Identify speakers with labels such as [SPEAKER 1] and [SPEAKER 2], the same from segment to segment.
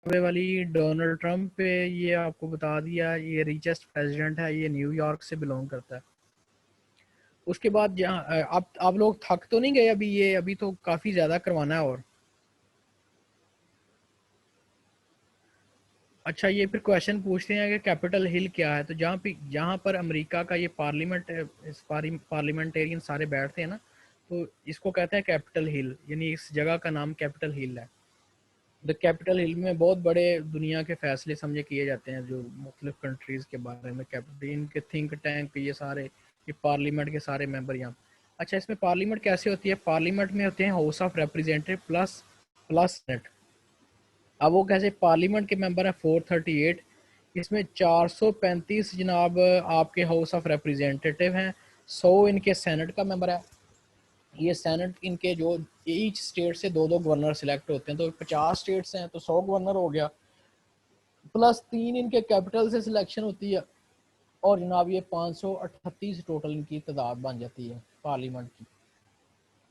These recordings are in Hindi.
[SPEAKER 1] वाली डोनाल्ड ट्रंप पे ये आपको बता दिया, ये रिचेस्ट प्रेसिडेंट है, ये न्यूयॉर्क से बिलोंग करता है। उसके बाद जहाँ आप लोग थक तो नहीं गए अभी? ये अभी तो काफ़ी ज़्यादा करवाना है। और अच्छा, ये फिर क्वेश्चन पूछते हैं कि कैपिटल हिल क्या है। तो जहाँ पर अमेरिका का ये पार्लियामेंटेरियन सारे बैठते हैं ना, तो इसको कहते हैं कैपिटल हिल, यानी इस जगह का नाम कैपिटल हिल है। द कैपिटल हिल में बहुत बड़े दुनिया के फैसले समझे किए जाते हैं, जो मुख्तलिफ कंट्रीज़ के बारे में। कैपिटल इनके थिंक टैंक ये सारे, ये पार्लियामेंट के सारे मेंबर यहाँ। अच्छा, इसमें पार्लियामेंट कैसे होती है? पार्लियामेंट में होते हैं house of representative plus plus senate. अब वो कैसे? पार्लियामेंट के मेंबर है 438, इसमें 435 जनाब आपके हाउस ऑफ रिप्रेजेंटेटिव हैं, 100 इनके सेनेट का मेंबर है। ये सेनेट इनके जो ईच स्टेट से दो दो गवर्नर सिलेक्ट होते हैं, तो 50 स्टेट्स हैं तो 100 गवर्नर हो गया, प्लस 3 इनके कैपिटल से सिलेक्शन होती है। और जनाब ये 538 टोटल इनकी तादाद बन जाती है पार्लियामेंट की।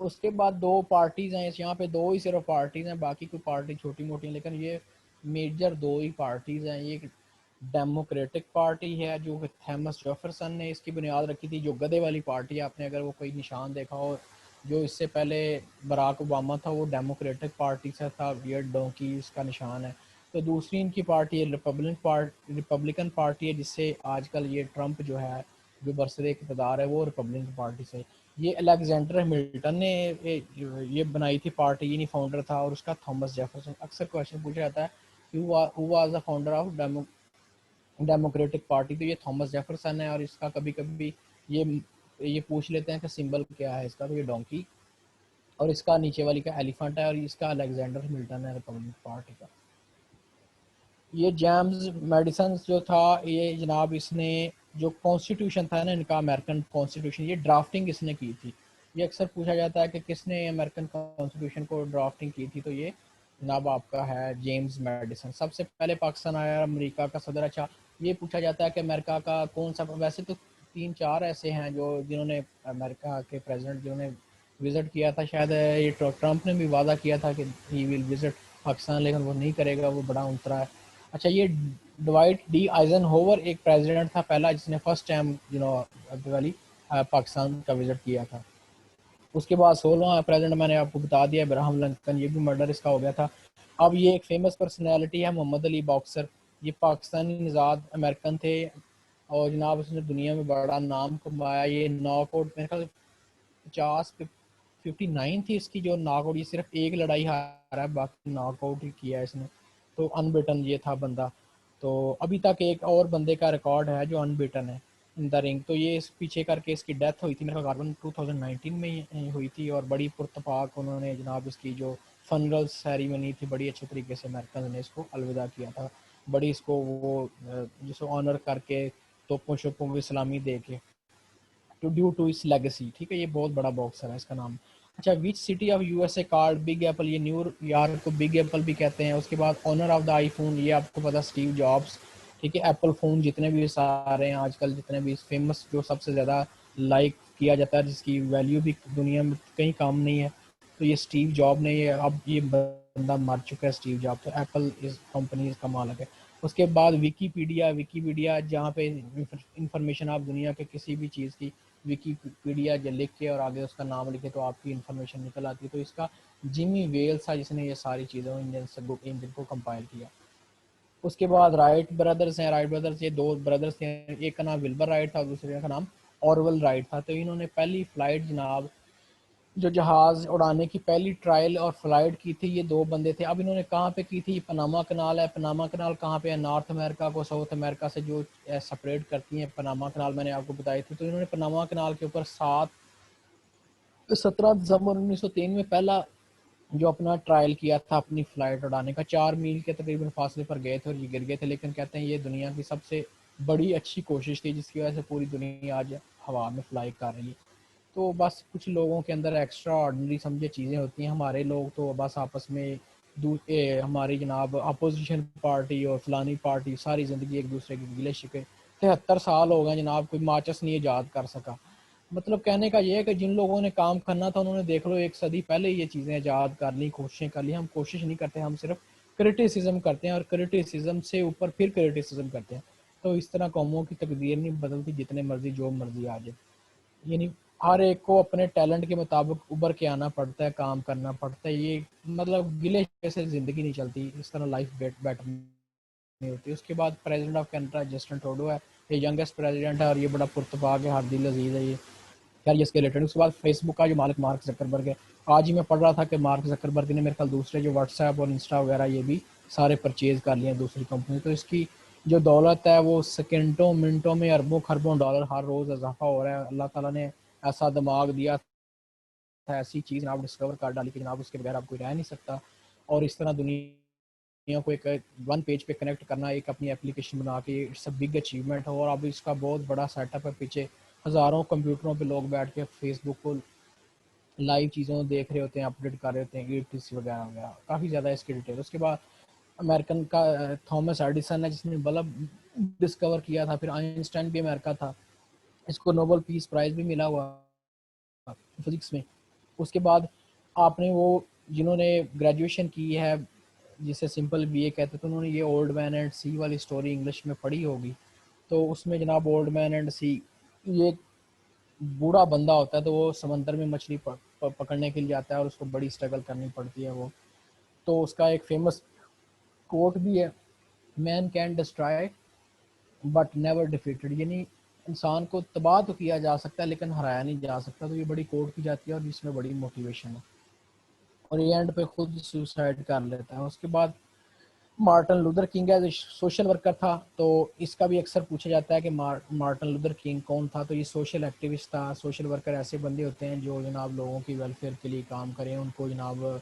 [SPEAKER 1] उसके बाद दो पार्टीज़ हैं, यहाँ पे दो ही सिर्फ पार्टीज़ हैं, बाकी कोई पार्टी छोटी मोटी हैं, लेकिन ये मेजर दो ही पार्टीज़ हैं। ये डेमोक्रेटिक पार्टी है जो थॉमस जेफरसन ने इसकी बुनियाद रखी थी, जो गधे वाली पार्टी है। आपने अगर वो कोई निशान देखा हो, जो इससे पहले बराक ओबामा था वो डेमोक्रेटिक पार्टी से था, ये डोंकी इसका निशान है। तो दूसरी इनकी पार्टी है रिपब्लिकन पार्टी है, जिससे आजकल ये ट्रंप जो है, जो बरसरे इक़्तिदार है, वो रिपब्लिकन पार्टी से। ये अलेक्जेंडर मिल्टन ने ये बनाई थी पार्टी, ये नहीं फाउंडर था, और उसका थॉमस जेफरसन। अक्सर क्वेश्चन पूछा जाता है कि who was the founder of democratic party, तो ये थॉमस जेफरसन है। और इसका कभी कभी ये ये पूछ लेते हैं कि सिंबल क्या है इसका, तो ये डोंकी, और इसका नीचे वाली का एलिफेंट है, और इसका अलेक्जेंडर मिल्टन है रिपब्लिक पार्टी का। ये जेम्स मेडिसन जो था, ये जनाब इसने जो कॉन्स्टिट्यूशन था ना इनका, अमेरिकन कॉन्स्टिट्यूशन, ये ड्राफ्टिंग इसने की थी। ये अक्सर पूछा जाता है कि किसने अमेरिकन कॉन्स्टिट्यूशन को ड्राफ्टिंग की थी, तो ये जनाब आपका है जेम्स मेडिसन। सबसे पहले पाकिस्तान आया अमेरिका का सदर। अच्छा, ये पूछा जाता है कि अमेरिका का कौन सा, वैसे तो 3-4 ऐसे हैं जो जिन्होंने अमेरिका के प्रेसिडेंट जिन्होंने विज़िट किया था। शायद ये ट्रंप ने भी वादा किया था कि ही विल विज़िट पाकिस्तान, लेकिन वो नहीं करेगा, वो बड़ा उतरा है। अच्छा, ये डवाइट डी आइजन होवर एक प्रेसिडेंट था पहला, जिसने फर्स्ट टाइम वाली पाकिस्तान का विजिट किया था। उसके बाद 16वां प्रेसिडेंट मैंने आपको बता दिया, इब्राहिम लिंकन, ये भी मर्डर इसका हो गया था। अब ये एक फेमस पर्सनैलिटी है, मोहम्मद अली बॉक्सर। ये पाकिस्तानी निजाद अमेरिकन थे, और जनाब उसने दुनिया में बड़ा नाम कमाया। ये नॉकआउट मेरे ख्याल 59 थी इसकी जो नॉकआउट, ये सिर्फ एक लड़ाई हारा है, बाकी नॉकआउट ही किया है इसने। तो अनबिटन ये था बंदा। तो अभी तक एक और बंदे का रिकॉर्ड है जो अनबिटन है इन द रिंग। तो ये इस पीछे करके इसकी डेथ हुई थी मेरे ख्याल 2019 में ही हुई थी, और बड़ी पुरतपाक उन्होंने जनाब इसकी जो फनरल सेरेमनी थी, बड़ी अच्छे तरीके से अमेरिकन ने इसको अलविदा किया था। बड़ी इसको वो जिसको ऑनर करके तोपों शोपों की सलामी दे के, टू ड्यू टू इस लेगेसी। ठीक है, ये बहुत बड़ा बॉक्सर है, इसका नाम। अच्छा, which city of USA card big Apple? ये न्यूयॉर्क को बिग एप्पल भी कहते हैं। उसके बाद ऑनर ऑफ द आईफोन, ये आपको पता, स्टीव जॉब्स। ठीक है, एप्पल फ़ोन जितने भी सारे हैं आजकल, जितने भी फेमस, जो सबसे ज़्यादा लाइक किया जाता है, जिसकी वैल्यू भी दुनिया में कहीं कम नहीं है, तो ये स्टीव जॉब ने, ये अब ये बंदा मर चुका है स्टीव जॉब, तो एप्पल इस कंपनी इसका मालिक है। उसके बाद विकीपीडिया जहाँ पे इंफॉर्मेशन आप दुनिया के किसी भी चीज़ की विकीपीडिया लिख के और आगे उसका नाम लिखे तो आपकी इन्फॉर्मेशन निकल आती है। तो इसका जिमी वेल्स था जिसने ये सारी चीज़ें इंजन को कंपाइल किया। उसके बाद राइट ब्रदर्स हैं। राइट ब्रदर्स ये दो ब्रदर्स थे, एक का नाम विल्बर राइट था, दूसरे का नाम ऑरवेल राइट था। तो इन्होंने पहली फ्लाइट जनाब, जो जहाज़ उड़ाने की पहली ट्रायल और फ्लाइट की थी, ये दो बंदे थे। अब इन्होंने कहाँ पे की थी? पनामा कनाल है। पनामा कनाल कहाँ पे है? नॉर्थ अमेरिका को साउथ अमेरिका से जो सेपरेट करती हैं, पनामा कनाल मैंने आपको बताई थी। तो इन्होंने पनामा कनाल के ऊपर 17 दिसंबर 1903 में पहला जो अपना ट्रायल किया था अपनी फ़्लाइट उड़ाने का। 4 मील के तकरीबन फासले पर गए थे और ये गिर गए थे, लेकिन कहते हैं ये दुनिया की सबसे बड़ी अच्छी कोशिश थी, जिसकी वजह से पूरी दुनिया आज हवा में फ्लाई कर रही है। तो बस कुछ लोगों के अंदर एक्स्ट्रा ऑर्डनरी समझे चीज़ें होती हैं। हमारे लोग तो बस आपस में हमारी जनाब अपोजिशन पार्टी और फलानी पार्टी सारी ज़िंदगी एक दूसरे के गिले शिकवे। 73 साल हो गए जनाब, कोई माचिस नहीं ईजाद कर सका। मतलब कहने का ये है कि जिन लोगों ने काम करना था उन्होंने देख लो 1 सदी पहले ये चीज़ें ईजाद कर ली, कोशिशें कर ली। हम कोशिश नहीं करते, हम सिर्फ क्रिटिसिज्म करते हैं और क्रिटिसिज्म से ऊपर फिर क्रिटिसिज्म करते हैं। तो इस तरह कौमों की तकदीर नहीं बदलती, जितने मर्जी जो मर्जी आ जाए। यानी हर एक को अपने टैलेंट के मुताबिक उभर के आना पड़ता है, काम करना पड़ता है। ये मतलब गिले से ज़िंदगी नहीं चलती, इस तरह लाइफ बेटर नहीं होती। उसके बाद president of Canada Justin Trudeau है, ये यंगेस्ट प्रेसिडेंट है और ये बड़ा पुरतपाक है, हर दिल अजीज है ये। खैर ये इसके रिलेटेड। उसके बाद फेसबुक का जो मालिक मार्क जकरबर्ग है, आज ही मैं पढ़ रहा था कि मार्क जकरबर्ग ने मेरे ख्याल दूसरे जो व्हाट्सएप और इंस्टा वगैरह ये भी सारे परचेज कर लिए हैं दूसरी कंपनी। तो इसकी जो दौलत है वो सेकेंडों मिनटों में अरबों खरबों डॉलर हर रोज़ इजाफा हो रहा है। अल्लाह ताला ने ऐसा दिमाग दिया था, ऐसी चीज़ जनाब डिस्कवर कर डाली कि जनाब उसके बगैर आप कोई रह नहीं सकता। और इस तरह दुनिया को एक वन पेज पे कनेक्ट करना, एक अपनी एप्लीकेशन बना के, इट्स अ बिग अचीवमेंट है। और अब इसका बहुत बड़ा सेटअप है पीछे, हज़ारों कंप्यूटरों पे लोग बैठ के फेसबुक को लाइव चीज़ों देख रहे होते हैं, अपडेट कर रहे होते हैं, ईटीसी वगैरह वगैरह, काफ़ी ज़्यादा इसकी डिटेल। उसके बाद अमेरिकन का थॉमस एडिसन है जिसने बल्ब डिस्कवर किया था। फिर आइंस्टाइन भी अमेरिका था, इसको नोबेल पीस प्राइज़ भी मिला हुआ फिजिक्स में। उसके बाद आपने वो जिन्होंने ग्रेजुएशन की है जिसे सिंपल बीए कहते हैं, तो उन्होंने ये ओल्ड मैन एंड सी वाली स्टोरी इंग्लिश में पढ़ी होगी। तो उसमें जनाब ओल्ड मैन एंड सी, ये बूढ़ा बंदा होता है तो वो समंदर में मछली पकड़ने के लिए जाता है और उसको बड़ी स्ट्रगल करनी पड़ती है वो। तो उसका एक फेमस कोट भी है, man can destroy but never defeated, यानी इंसान को तबाह तो किया जा सकता है लेकिन हराया नहीं जा सकता। तो ये बड़ी कोट की जाती है और इसमें बड़ी मोटिवेशन है। और ये एंड पे खुद सुसाइड कर लेता है। उसके बाद मार्टिन लूथर किंग है, सोशल वर्कर था। तो इसका भी अक्सर पूछा जाता है कि मार्टिन लूथर किंग कौन था। तो ये सोशल एक्टिविस्ट था। सोशल वर्कर ऐसे बंदे होते हैं जो जनाब लोगों की वेलफेयर के लिए काम करें, उनको जनाब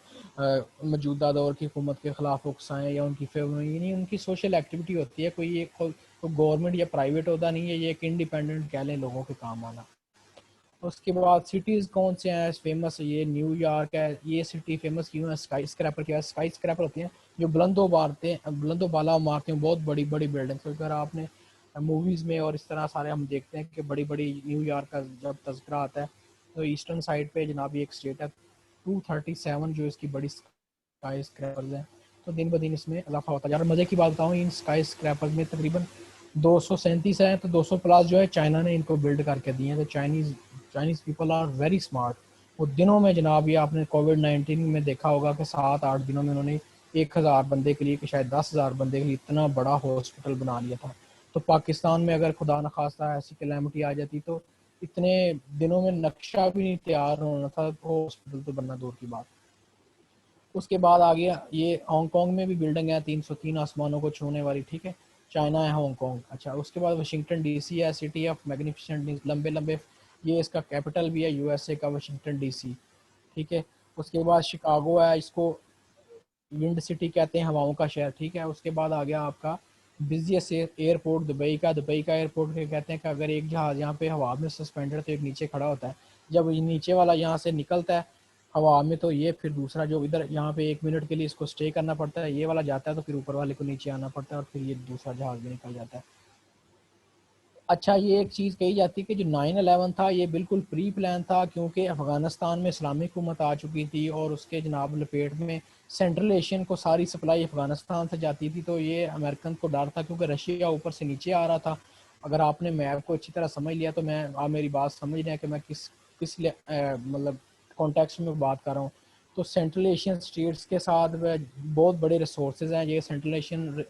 [SPEAKER 1] मौजूदा दौर की हुकूमत के ख़िलाफ़ उकसाएँ या उनकी फेवर में, यानी उनकी सोशल एक्टिविटी होती है। कोई ये गवर्नमेंट या प्राइवेट होता नहीं है, ये एक इंडिपेंडेंट कह लें लोगों के काम आना। उसके बाद सिटीज़ कौन से हैं फेमस, ये न्यूयॉर्क है। ये सिटी फेमस क्यों है? स्काई स्क्रैपर क्या है? स्काई स्क्रैपर होती हैं जो बुलंदो बाला इमारतें हैं, बहुत बड़ी बड़ी बिल्डिंग्स। अगर आपने मूवीज़ में और इस तरह सारे हम देखते हैं कि बड़ी बड़ी न्यूयॉर्क का जब तज़किरा आता है तो ईस्टर्न साइड पे जनाब ये एक स्टेट है 237 जो इसकी बड़ी स्काई स्क्रैपर्स हैं। तो दिन ब दिन इसमें इजाफा होता जा रहा है। मज़े की बात बताऊँ, इन स्काई स्क्रैपर्स में तकरीबन 237 है, तो 200 प्लस जो है चाइना ने इनको बिल्ड करके दिए हैं। तो Chinese people are very smart. वो दिनों में जनाब, ये आपने कोविड-19 में देखा होगा कि 7-8 दिनों में उन्होंने 1000 बंदे के लिए कि शायद 10,000 बंदे के लिए इतना बड़ा हॉस्पिटल बना लिया था। तो पाकिस्तान में अगर खुदा न खास्ता ऐसी कैलेमिटी आ जाती तो इतने दिनों में नक्शा भी नहीं तैयार होना था, हॉस्पिटल तो बनना दूर की बात। उसके बाद आ गया ये हांगकांग में भी बिल्डिंग है 303 आसमानों को छूने वाली, ठीक है। चाइना है हांगकांग। अच्छा, उसके बाद वाशिंगटन डीसी है, सिटी ऑफ मैग्निफिसेंट, लंबे लंबे, ये इसका कैपिटल भी है यूएसए का, वाशिंगटन डीसी, ठीक है। उसके बाद शिकागो है, इसको विंड सिटी कहते हैं, हवाओं का शहर, ठीक है। उसके बाद आ गया आपका बिजिएस्ट एयरपोर्ट दुबई का एयरपोर्ट कहते हैं कि अगर एक जहाज़ यहाँ पे हवा में सस्पेंडेड तो एक नीचे खड़ा होता है, जब ये नीचे वाला यहाँ से निकलता है हवा में तो ये फिर दूसरा जो इधर यहाँ पे 1 मिनट के लिए इसको स्टे करना पड़ता है, ये वाला जाता है तो फिर ऊपर वाले को नीचे आना पड़ता है और फिर ये दूसरा जहाज़ भी निकल जाता है। अच्छा, ये एक चीज़ कही जाती है कि जो 9/11 था ये बिल्कुल प्री प्लान था, क्योंकि अफ़गानिस्तान में इस्लामिक हुकूमत आ चुकी थी और उसके जनाब लपेट में सेंट्रल एशियन को सारी सप्लाई अफ़गानिस्तान से जाती थी। तो ये अमेरिकन को डर था क्योंकि रशिया ऊपर से नीचे आ रहा था। अगर आपने मैप को अच्छी तरह समझ लिया तो मैं आप मेरी बात समझ रहे हैं कि मैं किस मतलब कॉन्टेक्स्ट में बात कर रहा हूँ। तो सेंट्रल एशियन स्टेट्स के साथ बहुत बड़े रिसोर्सेज हैं। ये सेंट्रल एशियन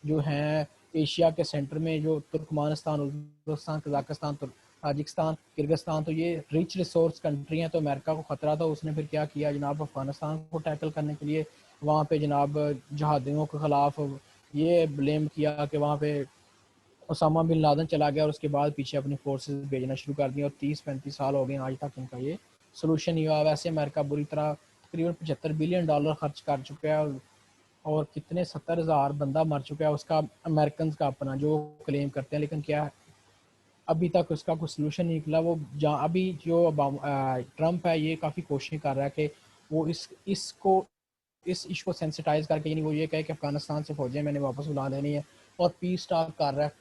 [SPEAKER 1] जो हैं एशिया के सेंटर में, जो Turkmenistan, Uzbekistan, Kazakhstan, Tajikistan, Kyrgyzstan, तो ये रिच रिसोर्स कंट्री हैं। तो अमेरिका को ख़तरा था, उसने फिर क्या किया जनाब, अफ़गानिस्तान को टैकल करने के लिए वहाँ पे जनाब जहादियों के ख़िलाफ़ ये ब्लेम किया कि वहाँ पे ओसामा बिन लादेन चला गया और उसके बाद पीछे अपनी फोर्सेस भेजना शुरू कर दिया। और 30-35 साल हो गए आज तक इनका ये सोल्यूशन नहीं हुआ। वैसे अमेरिका बुरी तरह तकरीबन $75 बिलियन खर्च कर चुका है और कितने 70,000 बंदा मर चुका है उसका, अमेरिकन का अपना जो क्लेम करते हैं। लेकिन क्या अभी तक उसका कोई सोल्यूशन नहीं निकला। वो जहाँ अभी जो ट्रम्प है ये काफ़ी कोशिशें कर रहा है कि वो इस इशू को सेंसिटाइज करके, यानी वो ये कहे कि अफगानिस्तान से फौजें मैंने वापस बुला लेनी है और पीस टॉक कर रहा है।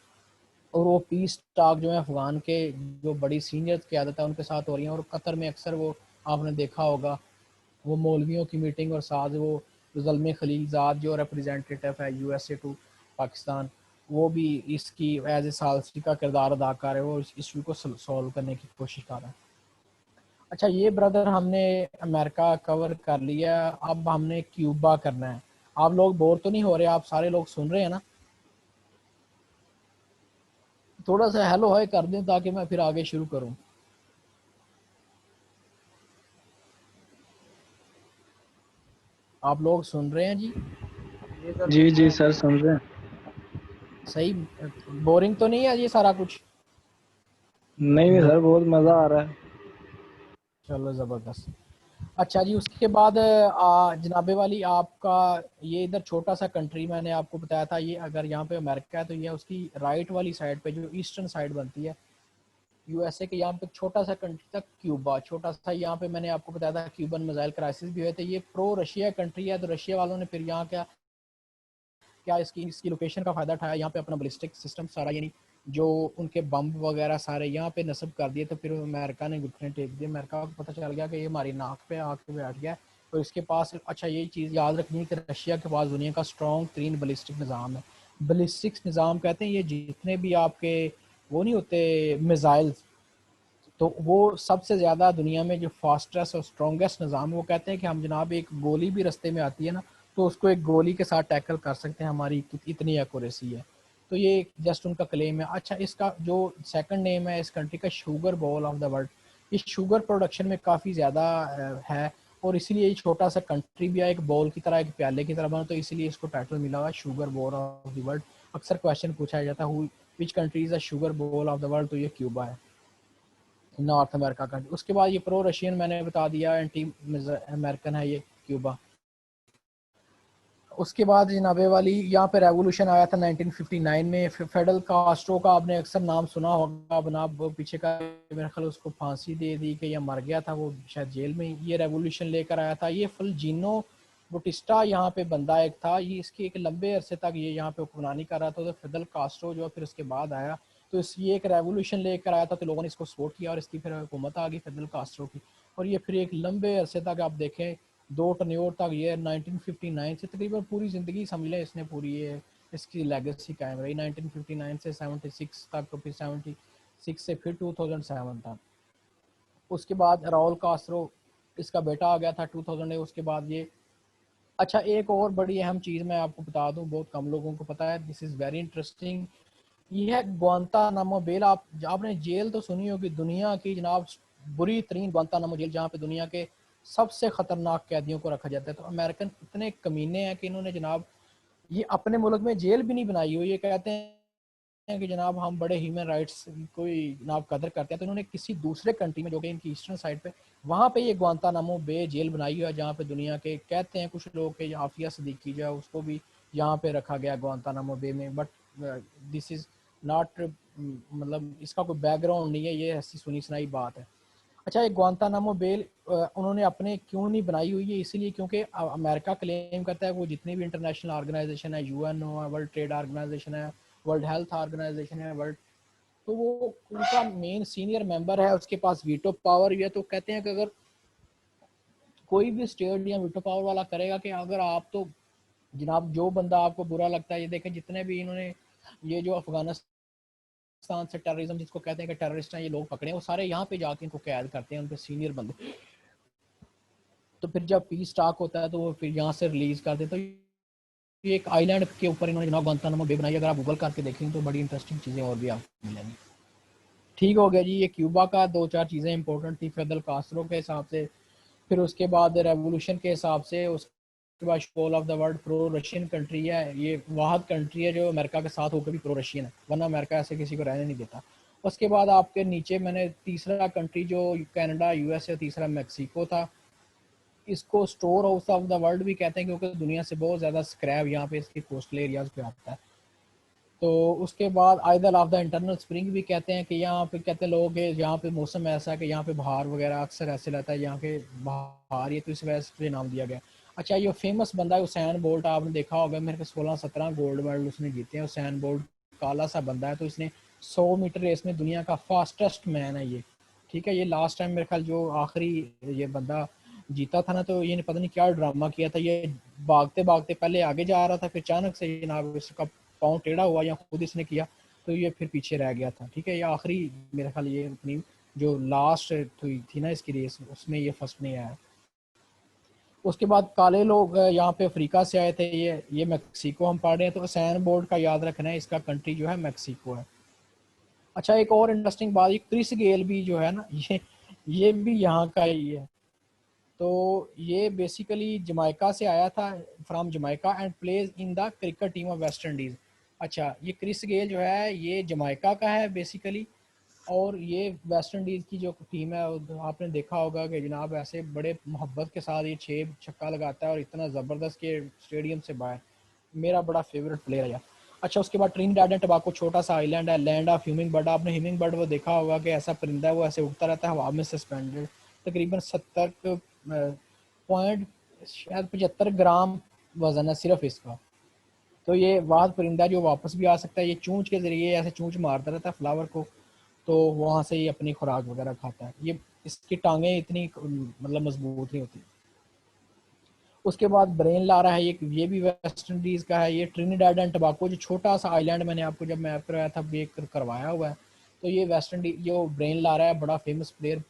[SPEAKER 1] और वो पीस टॉक जो है अफगान के जो बड़ी सीनियर क़यादत है उनके साथ हो रही है। और कतर में अक्सर वो आपने देखा होगा वो मौलवियों की मीटिंग और साथ वो ज़ल्मी खलीलज़ाद जो रिप्रेजेंटेटिव है यूएसए टू पाकिस्तान, वो भी इसकी एज ए सालसी का किरदार अदा कर रहे हैं, वो इस इशू को सॉल्व करने की कोशिश कर रहे हैं। अच्छा ये ब्रदर हमने अमेरिका कवर कर लिया, अब हमने क्यूबा करना है। आप लोग बोर तो नहीं हो रहे? आप सारे लोग सुन रहे हैं ना? थोड़ा सा हेलो हाय कर दें ताकि मैं फिर आगे शुरू करूं। आप लोग सुन रहे हैं जी?
[SPEAKER 2] जी जी सर, सुन रहे हैं।
[SPEAKER 1] सही। बोरिंग तो नहीं है ये सारा कुछ?
[SPEAKER 2] नहीं नहीं सर, बहुत मज़ा आ रहा है।
[SPEAKER 1] चलो ज़बरदस्त। अच्छा जी, उसके बाद जनाबे वाली आपका ये इधर छोटा सा कंट्री मैंने आपको बताया था, ये अगर यहाँ पे अमेरिका है तो ये उसकी राइट वाली साइड पे जो ईस्टर्न साइड बनती है यूएसए के, यहाँ पे छोटा सा कंट्री था क्यूबा, छोटा सा। यहाँ पे मैंने आपको बताया था क्यूबन मिसाइल क्राइसिस भी हुए थे। ये प्रो रशिया कंट्री है, तो रशिया वालों ने फिर यहाँ क्या क्या इसकी इसकी लोकेशन का फ़ायदा उठाया, यहाँ पे अपना बलिस्टिक सिस्टम सारा, यानी जो उनके बम वगैरह सारे यहाँ पे नस्ब कर दिए। तो फिर अमेरिका ने घुटने टेक दिए, अमेरिका को पता चल गया कि ये हमारी नाक पे आके बैठ गया। तो इसके पास, अच्छा ये चीज़ याद रखनी है कि रशिया के पास दुनिया का स्ट्रॉन्ग तरीन बलिस्टिक निज़ाम है। बलिस्टिक्स निज़ाम कहते हैं ये जितने भी आपके वो नहीं होते मिज़ाइल्स, तो वो सबसे ज़्यादा दुनिया में जो फास्टेस्ट और स्ट्रॉन्गेस्ट निज़ाम है। वो कहते हैं कि हम जनाब एक गोली भी रास्ते में आती है ना, तो उसको एक गोली के साथ टैकल कर सकते हैं, हमारी इतनी एक्यूरेसी है। तो ये जस्ट उनका क्लेम है। अच्छा इसका जो सेकंड नेम है इस कंट्री का, sugar ball of the world. ये शुगर प्रोडक्शन में काफ़ी ज़्यादा है, और इसीलिए ये छोटा सा कंट्री भी है, एक बॉल की तरह, एक प्याले की तरह बना, तो इसीलिए इसको टाइटल मिला हुआ sugar ball of the world. अक्सर क्वेश्चन पूछा जाता है which country is the sugar ball of the world, तो ये क्यूबा है, नॉर्थ अमेरिका कंट्री। उसके बाद ये प्रो रशियन मैंने बता दिया, एंटी अमेरिकन है ये क्यूबा। उसके बाद जनाबे वाली यहाँ पे रेवोल्यूशन आया था 1959 में, फेडरल कास्ट्रो का आपने अक्सर नाम सुना होगा, बनाब पीछे का मेरे ख्याल उसको फांसी दे दी कि या मर गया था, वो शायद जेल में। ये रेवोल्यूशन लेकर आया था ये फुलजीनो बुटिस्टा, यहाँ पे बंदा एक था, ये इसके एक लंबे अरसे तक ये यहाँ पे हुक्मरानी कर रहा था। तो फेडरल कास्ट्रो जो फिर उसके बाद आया, तो इस ये एक रेवोल्यूशन लेकर आया था, तो लोगों ने इसको सपोर्ट किया और इसकी फिर हुकूमत आ गई फेडरल कास्ट्रो की। और ये फिर एक लंबे अरसे तक आप देखें, दो टर्न्योर तक, ये 1959 से तकरीबन पूरी ज़िंदगी समझ लें इसने पूरी ये इसकी लेगेसी कायम रही, 1959 से 76 तक, तो फिर 76 से फिर 2007 तक। उसके बाद राउल कास्ट्रो इसका बेटा आ गया था 2000 में। उसके बाद ये, अच्छा एक और बड़ी अहम चीज़ मैं आपको बता दूं, बहुत कम लोगों को पता है, दिस इज़ वेरी इंटरेस्टिंग। ये है ग्वांतानामो बेल। आपने जेल तो सुनी होगी, दुनिया की जनाब बुरी तरीन ग्वांतानामो जेल, जहाँ पे दुनिया के सबसे ख़तरनाक कैदियों को रखा जाता है। तो अमेरिकन इतने कमीने हैं कि इन्होंने जनाब ये अपने मुल्क में जेल भी नहीं बनाई हुई। ये कहते हैं कि जनाब हम बड़े ह्यूमन राइट्स कोई जनाब कदर करते हैं, तो इन्होंने किसी दूसरे कंट्री में जो कि इनकी ईस्टर्न साइड पे, वहाँ पे ये ग्वांतानामो बे जेल बनाई हुई है, जहाँ पे दुनिया के कहते हैं कुछ लोग के आफिया सदीकी जो है उसको भी यहाँ पे रखा गया ग्वांतानामो बे में। बट दिस इज़ नॉट, मतलब इसका कोई बैकग्राउंड नहीं है, ये ऐसी सुनी सुनाई बात है। अच्छा एक ग्वांतानामो बेल उन्होंने अपने क्यों नहीं बनाई हुई है, इसीलिए क्योंकि अमेरिका क्लेम करता है वो जितनी भी इंटरनेशनल ऑर्गेनाइजेशन है, यूएन हो, वर्ल्ड ट्रेड ऑर्गेनाइजेशन है, वर्ल्ड हेल्थ ऑर्गेनाइजेशन है, वर्ल्ड, तो वो उनका मेन सीनियर मेंबर है, उसके पास वीटो पावर भी है। तो कहते हैं कि अगर कोई भी स्टेट या वीटो पावर वाला करेगा कि अगर आप, तो जनाब जो बंदा आपको बुरा लगता है, ये देखें जितने भी इन्होंने ये जो अफगानिस्तान से टेररिज्म जिसको कहते हैं कि टेररिस्ट हैं ये लोग पकड़े हैं, वो सारे यहाँ पे जाके इनको कैद करते हैं, उनके सीनियर बंदे। तो फिर जब पीस स्टाक होता है तो वो फिर यहाँ से रिलीज कर देते। तो ये एक आइलैंड के ऊपर इन्होंने जनाब ग्वांतानामो बे बनाई, अगर आप गूगल करके देखेंगे तो बड़ी इंटरेस्टिंग चीज़ें और भी आपको मिलेंगी। ठीक हो गया जी, ये क्यूबा का दो चार चीज़ें इंपॉर्टेंट थी फेडरल कास्ट्रो के हिसाब से। फिर उसके बाद रेवोल्यूशन के हिसाब से, उसके बाद pole of the world pro Russian country है, ये वाहद कंट्री है जो अमेरिका के साथ होकर भी प्रो रशियन है, वरना अमेरिका ऐसे किसी को रहने नहीं देता। उसके बाद आपके नीचे मैंने तीसरा कंट्री जो कनाडा यूएसए, तीसरा मैक्सिको था। इसको store house of the world भी कहते हैं क्योंकि दुनिया से बहुत ज़्यादा स्क्रैप यहाँ पे इसके कोस्टल एरियाज पे आता है। तो उसके बाद idol of the internal spring भी कहते हैं कि यहाँ पे कहते हैं लोग कि यहाँ पे मौसम ऐसा है कि यहाँ पे बहार वगैरह अक्सर ऐसे रहता है, यहाँ के बहार, ये तो इस वजह से नाम दिया गया। अच्छा ये फेमस बंदा है हुसैन बोल्ट, आपने देखा होगा, मेरे को 16-17 गोल्ड मेडल उसने जीते हैं। हुसैन बोल्ट काला सा बंदा है, तो इसने 100 मीटर रेस में दुनिया का फास्टेस्ट मैन है ये, ठीक है। ये लास्ट टाइम मेरे ख्याल जो आखिरी ये बंदा जीता था ना, तो ये पता नहीं क्या ड्रामा किया था, ये भागते भागते पहले आगे जा रहा था, फिर अचानक से जनाब इसका पाँव टेढ़ा हुआ या खुद इसने किया, तो ये फिर पीछे रह गया था। ठीक है, ये आखिरी मेरे ख्याल ये अपनी जो लास्ट थी ना इसकी रेस, उसमें ये फर्स्ट नहीं आया। उसके बाद काले लोग यहाँ पे अफ्रीका से आए थे, ये मैक्सिको हम पढ़ रहे हैं, तो असैन बोल्ट का याद रखना है, इसका कंट्री जो है मैक्सिको है। अच्छा, एक और इंटरेस्टिंग बात, ये क्रिस गेल भी जो है ना, ये भी यहाँ का ही है। तो ये बेसिकली जमाइका से आया था, from Jamaica and plays in the cricket team of West Indies. अच्छा, ये क्रिस गेल जो है ये जमाइका का है बेसिकली, और ये वेस्ट इंडीज़ की जो टीम है, आपने देखा होगा कि जनाब ऐसे बड़े मोहब्बत के साथ ये 6 छक्का लगाता है, और इतना ज़बरदस्त के स्टेडियम से बाहर, मेरा बड़ा फेवरेट प्लेयर है। अच्छा, उसके बाद ट्रिनिडाड एंड टोबैगो छोटा सा आइलैंड है, लैंड ऑफ ह्यूमिंग बर्ड। आपने ह्यूमिंग बर्ड वो देखा होगा कि ऐसा परिंदा है, वो ऐसे उड़ता रहता है हवा में सस्पेंडेड, तकरीबन 70 पॉइंट शायद 75 ग्राम वजन है सिर्फ इसका। तो ये वाद परिंदा जो वापस भी आ सकता है, ये चूंच के ज़रिए ऐसे चूंच मारता रहता है फ्लावर को, तो वहाँ से ये अपनी खुराक वगैरह खाता है। ये इसकी टांगें इतनी मतलब मजबूत नहीं होती। उसके बाद ब्रेन लारा है, ये भी वेस्ट इंडीज़ का है। ये ट्रिनिडाड एंड टोबैगो जो छोटा सा आइलैंड मैंने आपको जब मैप करवाया था ये करवाया हुआ है। तो ये वेस्ट इंडीज जो ब्रेन लारा है, बड़ा फेमस प्लेयर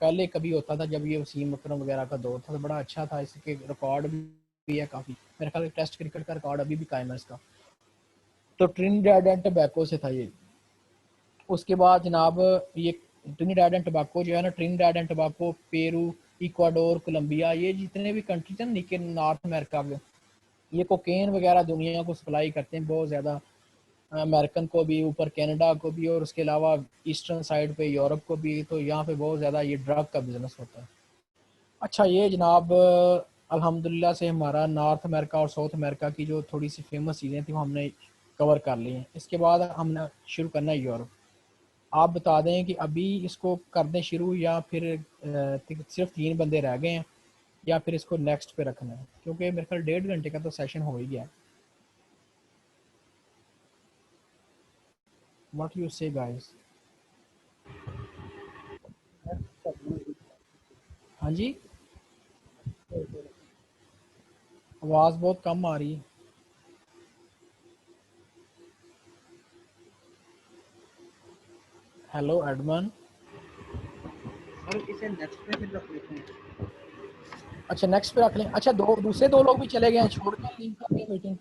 [SPEAKER 1] पहले कभी होता था जब ये वसीम अकरम वगैरह का दौर था, तो बड़ा अच्छा था, इसके रिकॉर्ड भी है काफ़ी, मेरे ख्याल टेस्ट क्रिकेट का रिकॉर्ड अभी भी कायम है इसका। तो ट्रिनिडाड एंड टोबैगो से था ये। उसके बाद जनाब ये ट्रिनिडाड एंड टोबैगो जो है ना, Trinidad and Tobago, Peru, Ecuador, Colombia, ये जितने भी कंट्रीज हैं नीचे नॉर्थ अमेरिका में, ये कोकेन वगैरह दुनिया को सप्लाई करते हैं बहुत ज़्यादा, अमेरिकन को भी, ऊपर कनाडा को भी, और उसके अलावा ईस्टर्न साइड पे यूरोप को भी। तो यहाँ पे बहुत ज़्यादा ये ड्रग का बिजनेस होता है। अच्छा, ये जनाब अल्हम्दुलिल्लाह से हमारा नॉर्थ अमेरिका और साउथ अमेरिका की जो थोड़ी सी फेमस चीज़ें थी वो हमने कवर कर ली हैं। इसके बाद हमने शुरू करना है यूरोप। आप बता दें कि अभी इसको कर दें शुरू, या फिर सिर्फ 3 बंदे रह गए हैं, या फिर इसको नेक्स्ट पे रखना है, क्योंकि मेरे ख्याल 1.5 घंटे का तो सेशन हो ही गया। व्हाट यू से गाइस? हाँ जी, आवाज़ बहुत कम आ रही है। Hello Edmund.
[SPEAKER 3] सर इसे नेक्स्ट पे फिर रख लेते हैं।
[SPEAKER 1] अच्छा, नेक्स्ट पे रख लें। अच्छा, दूसरे 2 लोग भी चले गए हैं, छोड़ के लिंक कर मीटिंग।